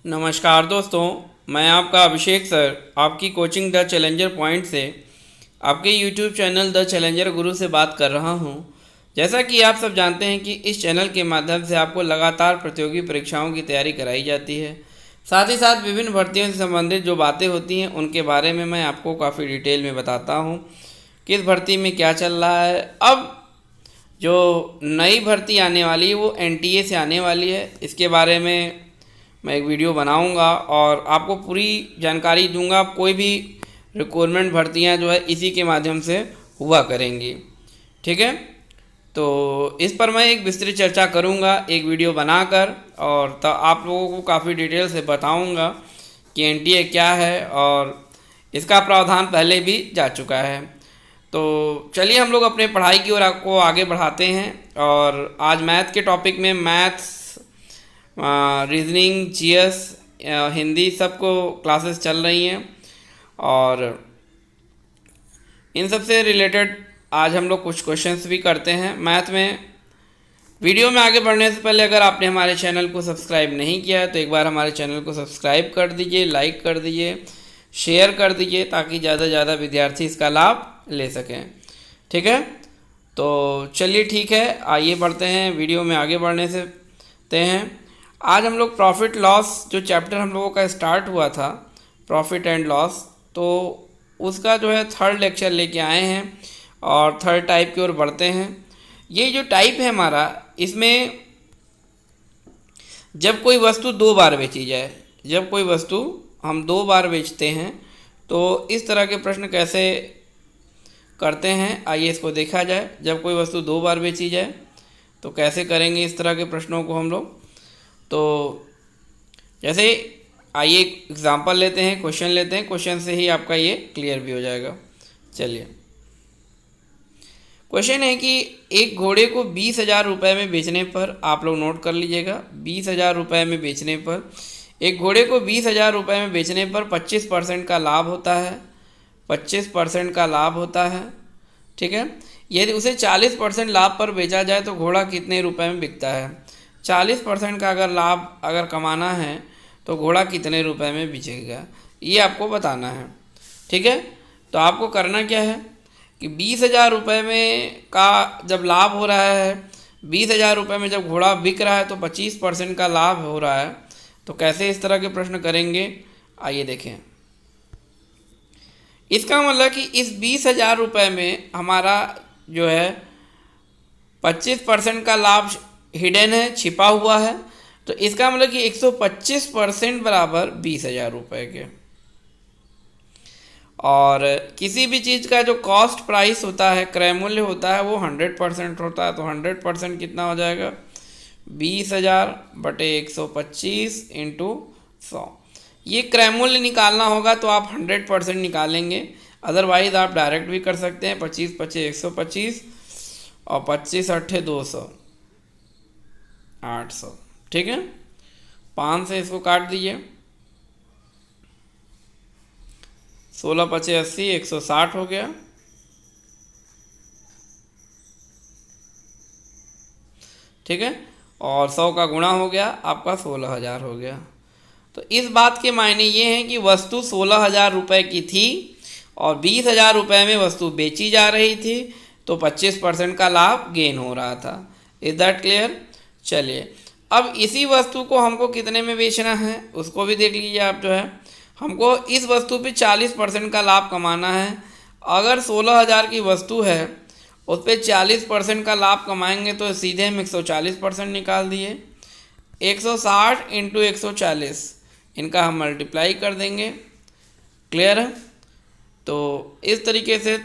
नमस्कार दोस्तों, मैं आपका अभिषेक सर आपकी कोचिंग द चैलेंजर पॉइंट से आपके यूट्यूब चैनल द चैलेंजर गुरु से बात कर रहा हूं। जैसा कि आप सब जानते हैं कि इस चैनल के माध्यम से आपको लगातार प्रतियोगी परीक्षाओं की तैयारी कराई जाती है। साथ ही साथ विभिन्न भर्तियों से संबंधित जो बातें होती हैं उनके बारे में मैं आपको काफ़ी डिटेल में बताता हूँ। किस भर्ती में क्या चल रहा है। अब जो नई भर्ती आने वाली है वो एनटीए से आने वाली है। इसके बारे में मैं एक वीडियो बनाऊंगा और आपको पूरी जानकारी दूंगा। कोई भी रिक्वायरमेंट भर्तियां जो है इसी के माध्यम से हुआ करेंगी। ठीक है, तो इस पर मैं एक विस्तृत चर्चा करूंगा एक वीडियो बनाकर, और तो आप लोगों को काफ़ी डिटेल से बताऊंगा कि एनटीए क्या है और इसका प्रावधान पहले भी जा चुका है। तो चलिए हम लोग अपने पढ़ाई की ओर को आगे बढ़ाते हैं। और आज मैथ के टॉपिक में मैथ्स, रीजनिंग, जीएस, हिंदी सबको क्लासेस चल रही हैं और इन सब से रिलेटेड आज हम लोग कुछ क्वेश्चंस भी करते हैं मैथ में। वीडियो में आगे बढ़ने से पहले अगर आपने हमारे चैनल को सब्सक्राइब नहीं किया है तो एक बार हमारे चैनल को सब्सक्राइब कर दीजिए, लाइक कर दीजिए, शेयर कर दीजिए ताकि ज़्यादा से ज़्यादा विद्यार्थी इसका लाभ ले सकें। ठीक है, तो चलिए ठीक है, आइए बढ़ते हैं वीडियो में आगे बढ़ने से हैं। आज हम लोग प्रॉफिट लॉस जो चैप्टर हम लोगों का स्टार्ट हुआ था, प्रॉफिट एंड लॉस, तो उसका जो है थर्ड लेक्चर लेके आए हैं और थर्ड टाइप की ओर बढ़ते हैं। ये जो टाइप है हमारा, इसमें जब कोई वस्तु दो बार बेची जाए, जब कोई वस्तु हम दो बार बेचते हैं तो इस तरह के प्रश्न कैसे करते हैं, आइए इसको देखा जाए। जब कोई वस्तु दो बार बेची जाए तो कैसे करेंगे इस तरह के प्रश्नों को हम लोग। तो जैसे आइए एक एग्जांपल लेते हैं, क्वेश्चन लेते हैं, क्वेश्चन से ही आपका ये क्लियर भी हो जाएगा। चलिए, क्वेश्चन है कि एक घोड़े को 20,000 रुपये में बेचने पर, आप लोग नोट कर लीजिएगा, 20,000 रुपये में बेचने पर, एक घोड़े को 20,000 रुपये में बेचने पर 25% का लाभ होता है, 25% का लाभ होता है। ठीक है, यदि उसे 40% लाभ पर बेचा जाए तो घोड़ा कितने रुपए में बिकता है। 40% का अगर लाभ अगर कमाना है तो घोड़ा कितने रुपए में बिकेगा, ये आपको बताना है। ठीक है, तो आपको करना क्या है कि 20,000 रुपये में का जब लाभ हो रहा है, 20,000 रुपये में जब घोड़ा बिक रहा है तो 25% का लाभ हो रहा है। तो कैसे इस तरह के प्रश्न करेंगे, आइए देखें। इसका मतलब कि इस 20,000 रुपये में हमारा जो है 25% का लाभ हिडन है, छिपा हुआ है। तो इसका मतलब कि 125% बराबर 20,000 रुपये के। और किसी भी चीज़ का जो कॉस्ट प्राइस होता है, क्रय मूल्य होता है, वो 100% होता है। तो 100% कितना हो जाएगा, 20,000 बटे 125 इंटू 100। ये क्रय मूल्य निकालना होगा तो आप 100% निकालेंगे, अदरवाइज आप डायरेक्ट भी कर सकते हैं। 25 पचे 125 और 25 अट्ठे 200, 800। ठीक है, 5 से इसको काट दीजिए, 16 पचे 80, 160 हो गया। ठीक है, और 100 का गुणा हो गया, आपका 16,000 हो गया। तो इस बात के मायने ये हैं कि वस्तु 16,000 रुपये की थी और 20,000 रुपये में वस्तु बेची जा रही थी, तो 25% का लाभ गेन हो रहा था। Is that clear. चलिए, अब इसी वस्तु को हमको कितने में बेचना है उसको भी देख लीजिए आप। जो है हमको इस वस्तु पे 40% का लाभ कमाना है। अगर 16,000 की वस्तु है उस पर 40% का लाभ कमाएंगे तो सीधे हम 140% निकाल दिए। 160 इंटू 140, इनका हम मल्टीप्लाई कर देंगे। क्लियर है, तो इस तरीके से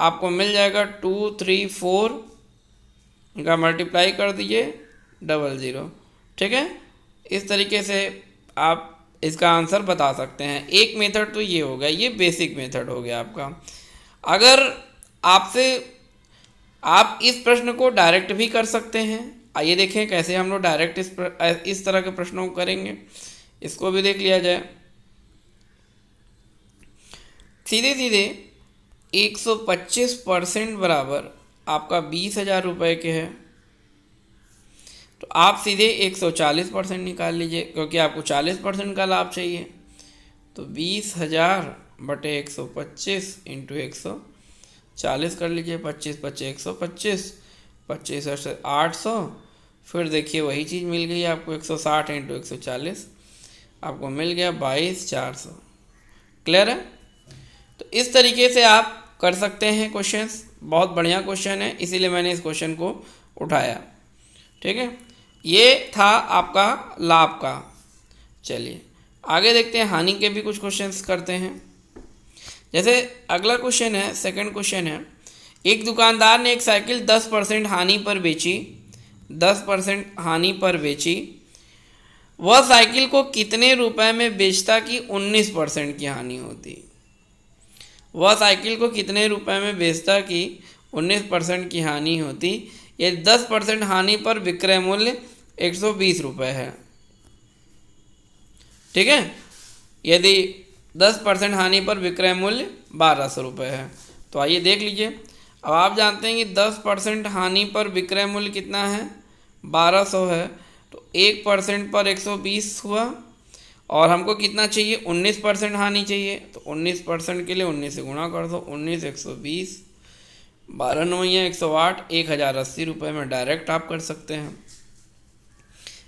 आपको मिल जाएगा 234, इनका मल्टीप्लाई कर दीजिए 00। ठीक है, इस तरीके से आप इसका आंसर बता सकते हैं। एक मेथड तो ये हो गया, ये बेसिक मेथड हो गया आपका। अगर आपसे आप इस प्रश्न को डायरेक्ट भी कर सकते हैं, आइए देखें कैसे हम लोग डायरेक्ट इस तरह के प्रश्नों को करेंगे, इसको भी देख लिया जाए। सीधे सीधे 125% बराबर आपका 20,000 रुपये के है। तो आप सीधे 140% निकाल लीजिए, क्योंकि आपको 40% का लाभ चाहिए। तो 20,000 बटे 125 इंटू 140 कर लीजिए। 25 25 125, 25 800। फिर देखिए वही चीज़ मिल गई आपको, 160 इंटू 140 आपको मिल गया 22,400। क्लियर है? तो इस तरीके से आप कर सकते हैं क्वेश्चंस। बहुत बढ़िया क्वेश्चन है, इसीलिए मैंने इस क्वेश्चन को उठाया। ठीक है, ये था आपका लाभ का। चलिए आगे देखते हैं, हानि के भी कुछ क्वेश्चंस करते हैं। जैसे अगला क्वेश्चन है, सेकंड क्वेश्चन है, एक दुकानदार ने एक साइकिल 10% हानि पर बेची, 10% हानि पर बेची। वह साइकिल को कितने रुपए में बेचता कि 19% की हानि होती? वह साइकिल को कितने रुपए में बेचता कि 19% की हानि होती? ये 10% हानि पर विक्रय मूल्य 120 रुपये है। ठीक है, यदि 10% हानि पर विक्रय मूल्य 1200 रुपये है। तो आइए देख लीजिए। अब आप जानते हैं कि 10% हानि पर विक्रय मूल्य कितना है? 1200 है। तो 1% पर 120 हुआ, और हमको कितना चाहिए? 19% हानि चाहिए। तो 19% के लिए 19 से गुणा कर दो। 19 120, 12 9 108, 1080 रुपये में डायरेक्ट आप कर सकते हैं।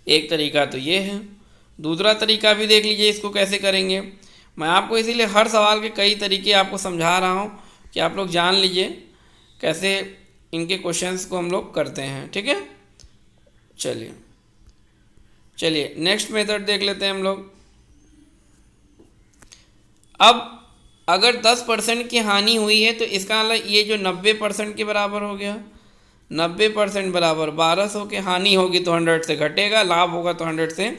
एक तरीका तो ये है। दूसरा तरीका भी देख लीजिए, इसको कैसे करेंगे। मैं आपको इसीलिए हर सवाल के कई तरीके आपको समझा रहा हूँ कि आप लोग जान लीजिए कैसे इनके क्वेश्चंस को हम लोग करते हैं। ठीक है, चलिए चलिए नेक्स्ट मेथड देख लेते हैं हम लोग। अब अगर 10% की हानि हुई है तो इसका मतलब ये जो 90% के बराबर हो गया। 90% बराबर 1200 की हानि होगी तो 100 से घटेगा, लाभ होगा तो 100 से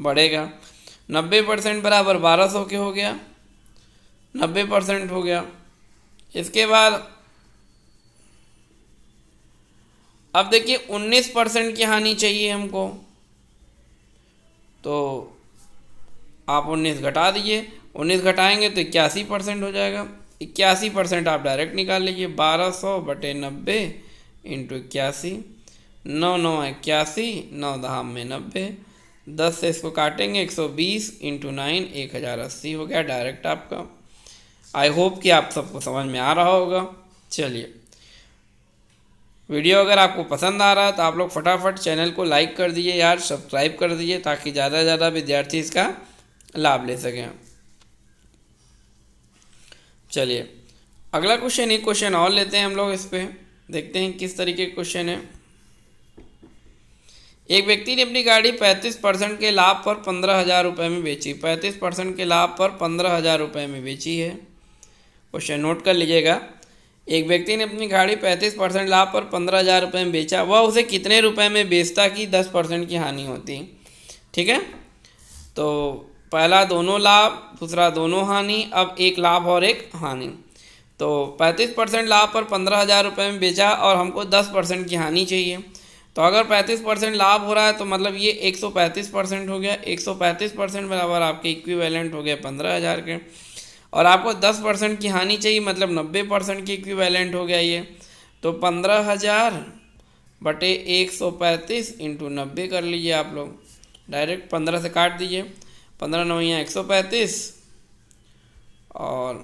बढ़ेगा। 90% बराबर 1200 के हो गया, 90% हो गया। इसके बाद अब देखिए 19% की हानि चाहिए हमको, तो आप 19 घटा दीजिए। 19 घटाएंगे तो 81% हो जाएगा। 81% आप डायरेक्ट निकाल लीजिए। 1200 बटे 90 इंटू 81, 9 9 81, 9 10 में 90, 10 से इसको काटेंगे 120 इंटू 9 1080 हो गया डायरेक्ट आपका। आई होप कि आप सबको समझ में आ रहा होगा। चलिए, वीडियो अगर आपको पसंद आ रहा है तो आप लोग फटाफट चैनल को लाइक कर दीजिए यार, सब्सक्राइब कर दीजिए, ताकि ज़्यादा से ज़्यादा विद्यार्थी इसका लाभ ले सकें। चलिए अगला क्वेश्चन, एक क्वेश्चन और लेते हैं हम लोग। इस पे देखते हैं किस तरीके का क्वेश्चन है। एक व्यक्ति ने अपनी गाड़ी 35% के लाभ पर 15,000 रुपये में बेची। 35% के लाभ पर 15,000 रुपये में बेची है। क्वेश्चन नोट कर लीजिएगा। एक व्यक्ति ने अपनी गाड़ी 35% लाभ पर 15,000 रुपये में बेचा। वह उसे कितने रुपए में बेचता कि 10% की हानि होती? ठीक है, तो पहला दोनों लाभ, दूसरा दोनों हानि, अब एक लाभ और एक हानि। तो 35% लाभ पर 15,000 रुपये में बेचा और हमको 10% की हानि चाहिए। तो अगर 35% लाभ हो रहा है तो मतलब ये 135% हो गया। 135% बराबर आपके इक्विवेलेंट हो गया 15,000 के, और आपको 10% की हानि चाहिए, मतलब 90% की इक्विवेलेंट हो गया ये। तो 15,000 बटे 135 इंटू 90 कर लीजिए आप लोग। डायरेक्ट 15 से काट दीजिए। 15 9 135, और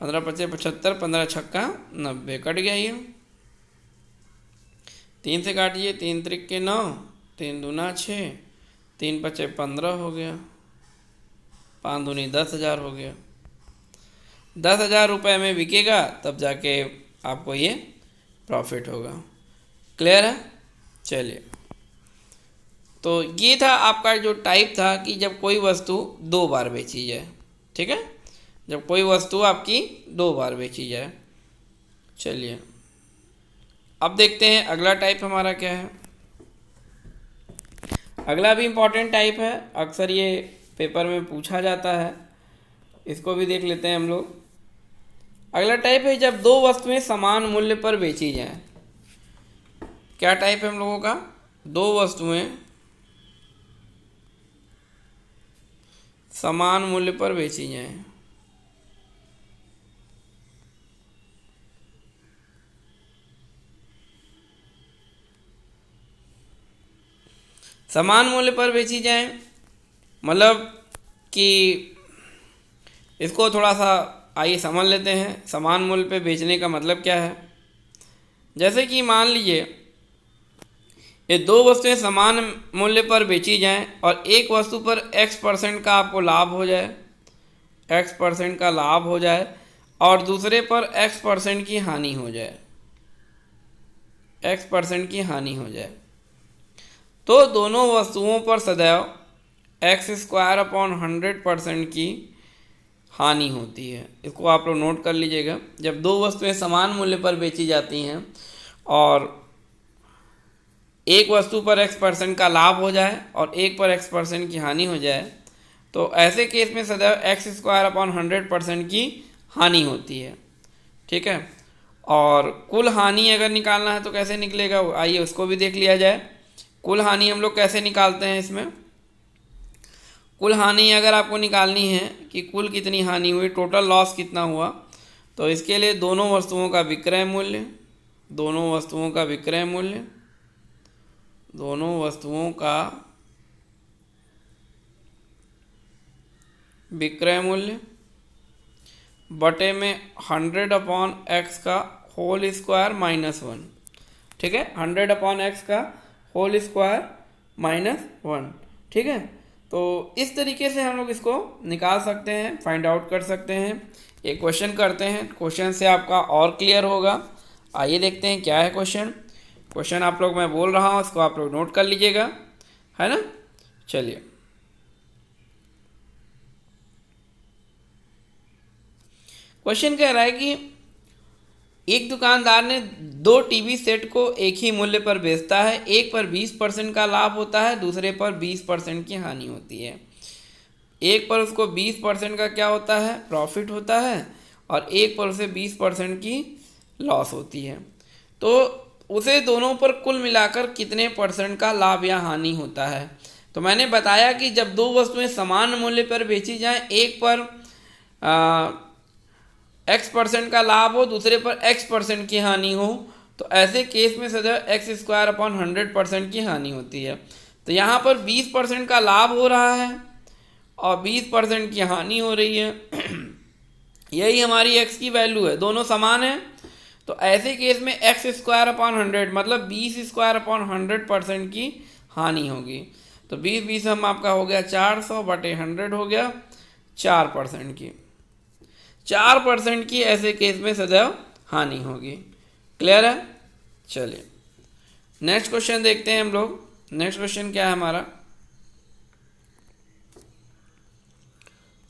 15 पचे 75, 15 छक्का 90, कट गया ये। 3 से काटिए, 3 त्रिक 9, 3 दूना 6, 3 पचे 15 हो गया, 5 दूनी 10,000 हो गया। 10,000 रुपये में बिकेगा तब जाके आपको ये प्रॉफिट होगा। क्लियर है? चलिए, तो ये था आपका जो टाइप था कि जब कोई वस्तु 2 बार बेची जाए। ठीक है, जब कोई वस्तु आपकी 2 बार बेची जाए। चलिए अब देखते हैं अगला टाइप हमारा क्या है। अगला भी इम्पॉर्टेंट टाइप है, अक्सर ये पेपर में पूछा जाता है, इसको भी देख लेते हैं हम लोग। अगला टाइप है जब 2 वस्तुएं समान मूल्य पर बेची जाएं। क्या टाइप है हम लोगों का? 2 वस्तुएं समान मूल्य पर बेची जाएं। समान मूल्य पर बेची जाए, मतलब कि इसको थोड़ा सा आइए समझ लेते हैं। समान मूल्य पे बेचने का मतलब क्या है। जैसे कि मान लीजिए ये दो वस्तुएं समान मूल्य पर बेची जाएं और एक वस्तु पर x% का आपको लाभ हो जाए, x% का लाभ हो जाए और दूसरे पर x% की हानि हो जाए, x% की हानि हो जाए, तो दोनों वस्तुओं पर सदैव x²/100% की हानि होती है। इसको आप लोग नोट कर लीजिएगा। जब दो वस्तुएं समान मूल्य पर बेची जाती हैं और एक वस्तु पर x% का लाभ हो जाए और एक पर x% की हानि हो जाए, तो ऐसे केस में सदैव x²/100% की हानि होती है। ठीक है। और कुल हानि अगर निकालना है तो कैसे निकलेगा, आइए उसको भी देख लिया जाए। कुल हानि हम लोग कैसे निकालते हैं। इसमें कुल हानि अगर आपको निकालनी है कि कुल कितनी हानि हुई, टोटल लॉस कितना हुआ, तो इसके लिए दोनों वस्तुओं का विक्रय मूल्य, दोनों वस्तुओं का विक्रय मूल्य, दोनों वस्तुओं का विक्रय मूल्य बटे में 100/x का होल स्क्वायर -1। ठीक है, 100/x का होल स्क्वायर -1। ठीक है, तो इस तरीके से हम लोग इसको निकाल सकते हैं, फाइंड आउट कर सकते हैं। एक क्वेश्चन करते हैं, क्वेश्चन से आपका और क्लियर होगा। आइए देखते हैं क्या है क्वेश्चन। क्वेश्चन आप लोग मैं बोल रहा हूँ, उसको आप लोग नोट कर लीजिएगा, है ना। चलिए, क्वेश्चन कह रहा है कि एक दुकानदार ने दो टीवी सेट को एक ही मूल्य पर बेचता है। एक पर 20% का लाभ होता है, दूसरे पर 20% की हानि होती है। एक पर उसको 20% का क्या होता है, प्रॉफिट होता है, और एक पर उसे 20% की लॉस होती है। तो उसे दोनों पर कुल मिलाकर कितने % का लाभ या हानि होता है। तो मैंने बताया कि जब दो वस्तुएं समान मूल्य पर बेची जाएं, एक पर x% का लाभ हो, दूसरे पर x% की हानि हो, तो ऐसे केस में सदैव x²/100% की हानि होती है। तो यहाँ पर 20% का लाभ हो रहा है और 20% की हानि हो रही है। यही हमारी x की वैल्यू है, दोनों समान हैं। तो ऐसे केस में x²/100 मतलब 20²/100% की हानि होगी। तो 20 हम आपका हो गया 400/100 हो गया 4% की, 4% की ऐसे केस में सदैव हानि होगी। क्लियर है। चलिए नेक्स्ट क्वेश्चन देखते हैं हम लोग। नेक्स्ट क्वेश्चन क्या है हमारा,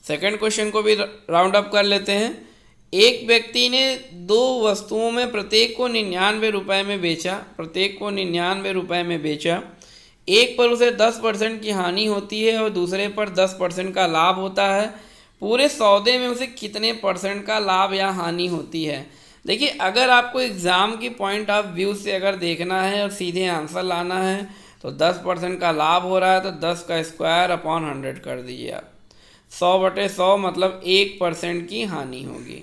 सेकंड क्वेश्चन को भी राउंड अप कर लेते हैं। एक व्यक्ति ने दो वस्तुओं में प्रत्येक को 99 रुपये में बेचा, प्रत्येक को 99 रुपये में बेचा। एक पर उसे 10% की हानि होती है और दूसरे पर 10% का लाभ होता है। पूरे सौदे में उसे कितने % का लाभ या हानि होती है। देखिए, अगर आपको एग्ज़ाम की पॉइंट ऑफ व्यू से अगर देखना है और सीधे आंसर लाना है तो 10% का लाभ हो रहा है तो 10²/100 कर दीजिए आप। 100/100 मतलब 1% की हानि होगी।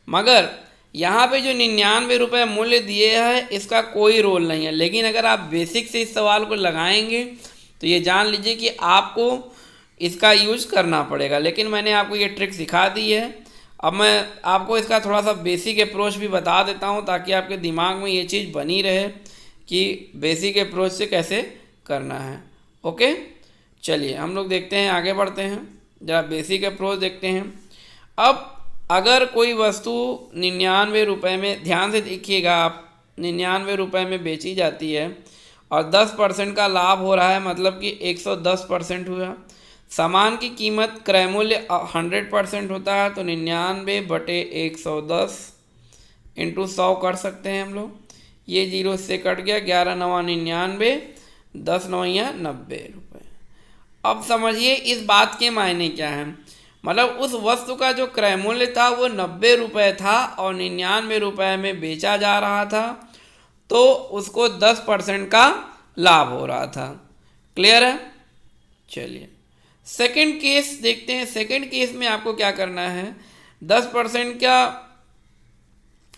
मगर यहाँ पे जो 99 रुपये मूल्य दिए हैं इसका कोई रोल नहीं है। लेकिन अगर आप बेसिक से इस सवाल को लगाएंगे तो ये जान लीजिए कि आपको इसका यूज करना पड़ेगा। लेकिन मैंने आपको ये ट्रिक सिखा दी है। अब मैं आपको इसका थोड़ा सा बेसिक अप्रोच भी बता देता हूँ ताकि आपके दिमाग में ये चीज़ बनी रहे कि बेसिक अप्रोच से कैसे करना है। ओके, चलिए हम लोग देखते हैं, आगे बढ़ते हैं, जरा बेसिक अप्रोच देखते हैं। अब अगर कोई वस्तु 99 रुपये में, ध्यान से देखिएगा आप, 99 रुपये में बेची जाती है और 10% का लाभ हो रहा है, मतलब कि 110% हुआ। सामान की कीमत क्रय मूल्य 100% होता है, तो 99/110 इंटू 100 कर सकते हैं हम लोग। ये 0 से कट गया, 11 9 99, 10 9 90 रुपये। अब समझिए इस बात के मायने क्या है। मतलब उस वस्तु का जो क्रय मूल्य था वो 90 रुपये था और 99 रुपये में बेचा जा रहा था, तो उसको 10% का लाभ हो रहा था। क्लियर है। चलिए सेकंड केस देखते हैं। सेकंड केस में आपको क्या करना है, 10% का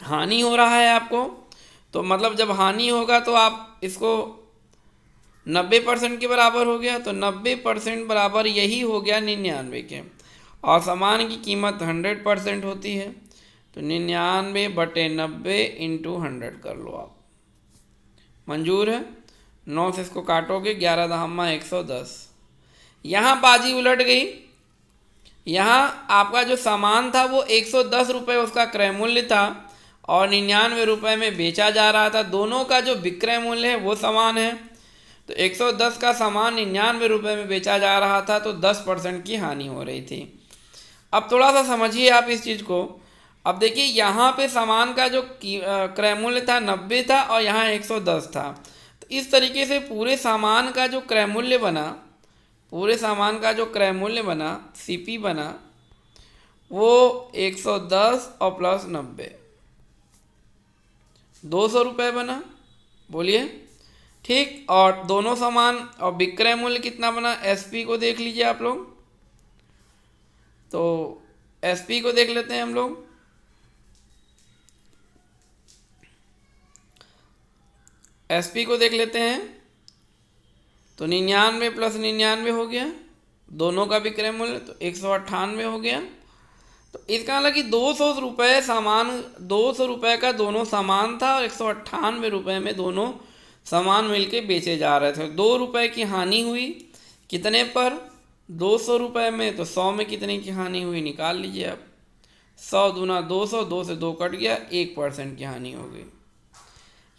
हानि हो रहा है आपको, तो मतलब जब हानि होगा तो आप इसको 90% के बराबर हो गया, तो 90% बराबर यही हो गया 99 के। और सामान की कीमत 100% होती है, तो 99/90 इंटू 100 कर लो आप। मंजूर है? 9 से इसको काटोगे, 11 दहम्मा 110। यहाँ बाजी उलट गई। यहाँ आपका जो सामान था वो 110 रुपये उसका क्रय मूल्य था और 99 रुपये में बेचा जा रहा था। दोनों का जो विक्रय मूल्य है वो समान है, तो 110 का सामान 99 रुपये में बेचा जा रहा था, तो 10% की हानि हो रही थी। अब थोड़ा सा समझिए आप इस चीज़ को। अब देखिए यहाँ पे सामान का जो क्रय मूल्य था 90 था और यहाँ 110 था, तो इस तरीके से पूरे सामान का जो क्रय मूल्य बना, पूरे सामान का जो क्रय मूल्य बना, सीपी बना, वो 110 और प्लस 90, 200 रुपये बना। बोलिए, ठीक। और दोनों सामान और विक्रय मूल्य कितना बना, एसपी को देख लीजिए आप लोग। तो एसपी को देख लेते हैं हम लोग। एसपी को देख लेते हैं, तो 99 प्लस 99 हो गया, दोनों का विक्रय मूल्य, तो 198 हो गया। तो इसका मतलब कि 200 रुपये सामान, 200 रुपये का दोनों सामान था और 198 रुपये में दोनों सामान मिलके बेचे जा रहे थे। 2 रुपये की हानि हुई, कितने पर, 200 रुपये में। तो 100 में कितने की हानि हुई, निकाल लीजिए आप। 100 दूना 200, 2 से 2 कट गया, 1% की हानि हो गई।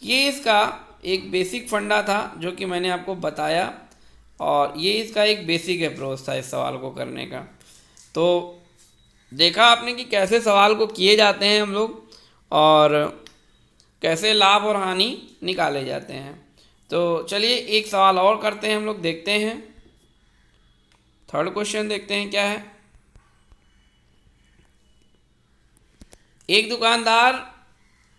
ये इसका एक बेसिक फंडा था जो कि मैंने आपको बताया, और ये इसका एक बेसिक अप्रोच था इस सवाल को करने का। तो देखा आपने कि कैसे सवाल को किए जाते हैं हम लोग, और कैसे लाभ और हानि निकाले जाते हैं। तो चलिए एक सवाल और करते हैं हम लोग, देखते हैं। थर्ड क्वेश्चन देखते हैं क्या है। एक दुकानदार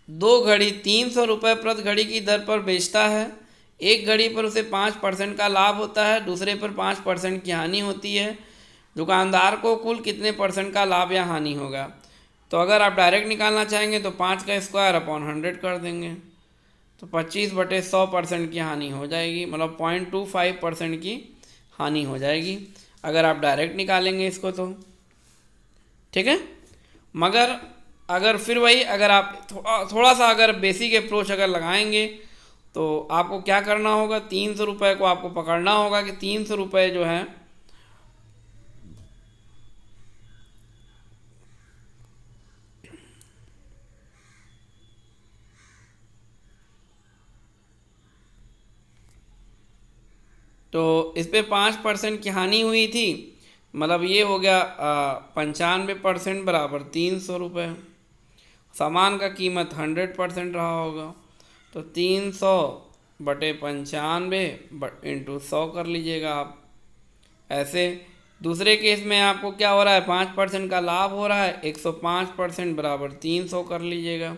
2 घड़ी 300 रुपये प्रति घड़ी की दर पर बेचता है। एक घड़ी पर उसे 5% का लाभ होता है, दूसरे पर 5% की हानि होती है। दुकानदार को कुल कितने % का लाभ या हानि होगा? तो अगर आप डायरेक्ट निकालना चाहेंगे तो 5 का स्क्वायर अपॉन 100 कर देंगे, तो 25/100% की हानि हो जाएगी, मतलब 0.25% की हानि हो जाएगी अगर आप डायरेक्ट निकालेंगे इसको तो। ठीक है, मगर अगर फिर वही, अगर आप थोड़ा सा अगर बेसिक अप्रोच अगर लगाएंगे तो आपको क्या करना होगा, 300 रुपये को आपको पकड़ना होगा कि 300 रुपये जो है तो इस पर 5% की हानि हुई थी, मतलब ये हो गया 95% बराबर 300 रुपये। सामान का कीमत 100% रहा होगा, तो 300/95 इंटू 100 कर लीजिएगा आप। ऐसे दूसरे केस में आपको क्या हो रहा है, 5% का लाभ हो रहा है, 105% बराबर 300 कर लीजिएगा,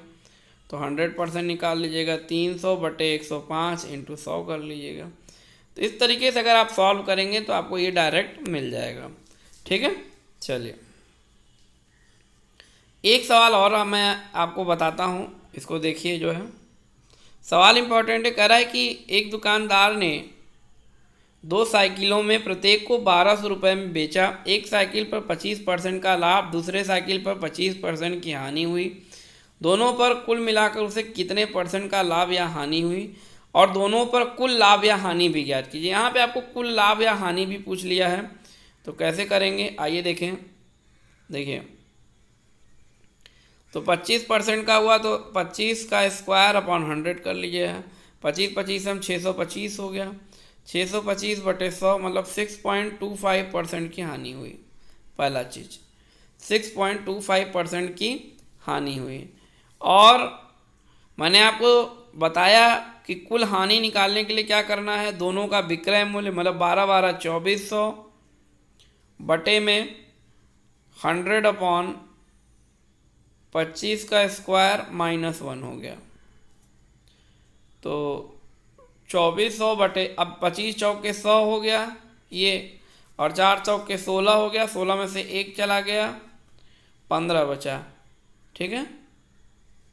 तो 100% निकाल लीजिएगा, 300/105 इंटू 100 कर लीजिएगा। तो इस तरीके से अगर आप सॉल्व करेंगे तो आपको ये डायरेक्ट मिल जाएगा। ठीक है, चलिए एक सवाल और मैं आपको बताता हूँ, इसको देखिए। जो है सवाल इम्पोर्टेंट है, कह रहा है कि एक दुकानदार ने 2 साइकिलों में प्रत्येक को 1200 रुपये में बेचा। एक साइकिल पर 25% का लाभ, दूसरे साइकिल पर 25% की हानि हुई। दोनों पर कुल मिलाकर उसे कितने % का लाभ या हानि हुई, और दोनों पर कुल लाभ या हानि भी ज्ञात कीजिए। यहाँ पे आपको कुल लाभ या हानि भी पूछ लिया है, तो कैसे करेंगे आइए देखें। देखिए, तो 25% का हुआ तो 25 का स्क्वायर अपॉन 100 कर लीजिए। 25 हम 625 हो गया, 625/100 मतलब 6.25% की हानि हुई। पहला चीज़ 6.25% की हानि हुई। और मैंने आपको बताया कि कुल हानि निकालने के लिए क्या करना है, दोनों का विक्रय मूल्य मतलब 12 2400 बटे में 100/25 का स्क्वायर -1 हो गया, तो 2400 बटे, अब 25 चौके 100 हो गया ये, और 4 चौके 16 हो गया, 16 में से 1 चला गया, 15 बचा। ठीक है,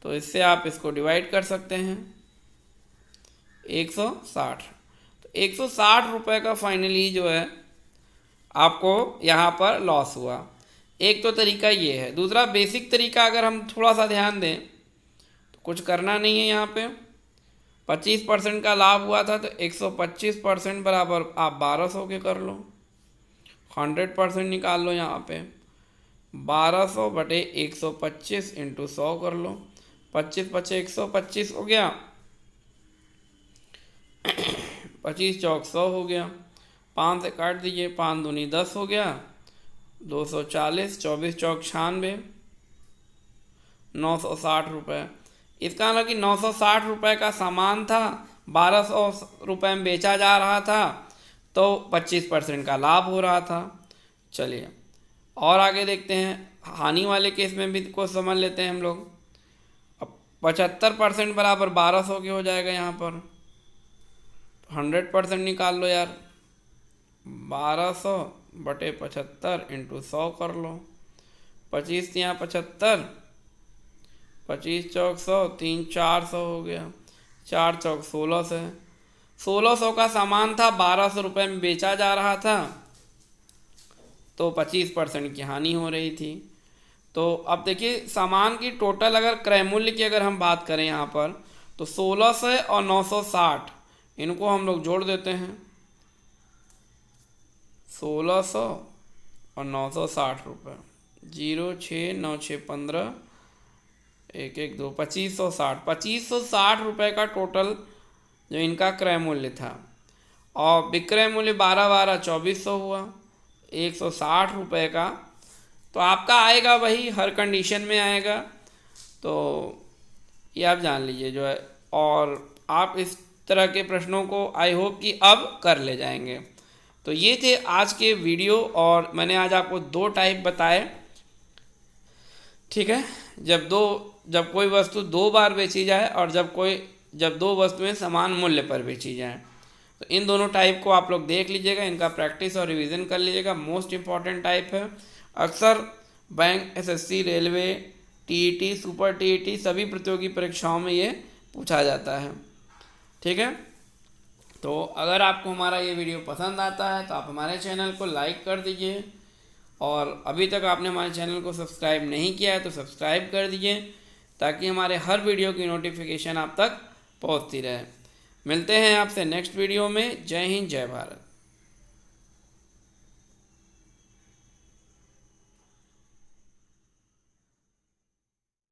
तो इससे आप इसको डिवाइड कर सकते हैं 160। तो 160 रुपये का फाइनली जो है आपको यहाँ पर लॉस हुआ। एक तो तरीका ये है। दूसरा बेसिक तरीका अगर हम थोड़ा सा ध्यान दें तो कुछ करना नहीं है। यहाँ पे 25% का लाभ हुआ था तो 125% बराबर आप 1200 के कर लो, 100% निकाल लो। यहाँ पे 1200 बटे 125 इंटू 100 कर लो, 25 पचे 125 हो गया, 25 चौक 100 हो गया, 5 से काट दीजिए, 5 दूनी 10 हो गया, 240, 24 चौक 96, 960 रुपये। इसका मतलब कि 960 रुपये का सामान था, 1200 रुपये में बेचा जा रहा था, तो 25% का लाभ हो रहा था। चलिए और आगे देखते हैं, हानि वाले केस में भी कुछ समझ लेते हैं हम लोग। अब 75% बराबर 1200 के हो जाएगा। यहाँ पर 100% निकाल लो यार, 1200 बटे 75 इंटू 100 कर लो, 25 यहाँ 75, 25 चौक 100, 3 400 हो गया, 4 चौक 1600। 1600 का सामान था, 1200 रुपये में बेचा जा रहा था, तो 25% की हानि हो रही थी। तो अब देखिए सामान की टोटल अगर क्रय मूल्य की अगर हम बात करें यहाँ पर, तो 1600 और 960 इनको हम लोग जोड़ देते हैं, 1600 और 960 रुपये, 0 6 9 6 15 1 1 2 2560 रुपये का टोटल जो इनका क्रय मूल्य था। और विक्रय मूल्य 12 12 2400 हुआ, 160 रुपये का। तो आपका आएगा वही, हर कंडीशन में आएगा। तो ये आप जान लीजिए जो है, और आप इस तरह के प्रश्नों को आई होप कि अब कर ले जाएंगे। तो ये थे आज के वीडियो, और मैंने आज आपको 2 टाइप बताए। ठीक है, जब कोई वस्तु 2 बार बेची जाए और जब 2 वस्तुएं समान मूल्य पर बेची जाएं, तो इन दोनों टाइप को आप लोग देख लीजिएगा, इनका प्रैक्टिस और रिवीजन कर लीजिएगा। मोस्ट इम्पॉर्टेंट टाइप है, अक्सर bank, SSC, railway, TET, super TET सभी प्रतियोगी परीक्षाओं में ये पूछा जाता है। ठीक है, तो अगर आपको हमारा ये वीडियो पसंद आता है तो आप हमारे चैनल को लाइक कर दीजिए, और अभी तक आपने हमारे चैनल को सब्सक्राइब नहीं किया है तो सब्सक्राइब कर दीजिए, ताकि हमारे हर वीडियो की नोटिफिकेशन आप तक पहुंचती रहे। मिलते हैं आपसे नेक्स्ट वीडियो में। जय हिंद, जय भारत।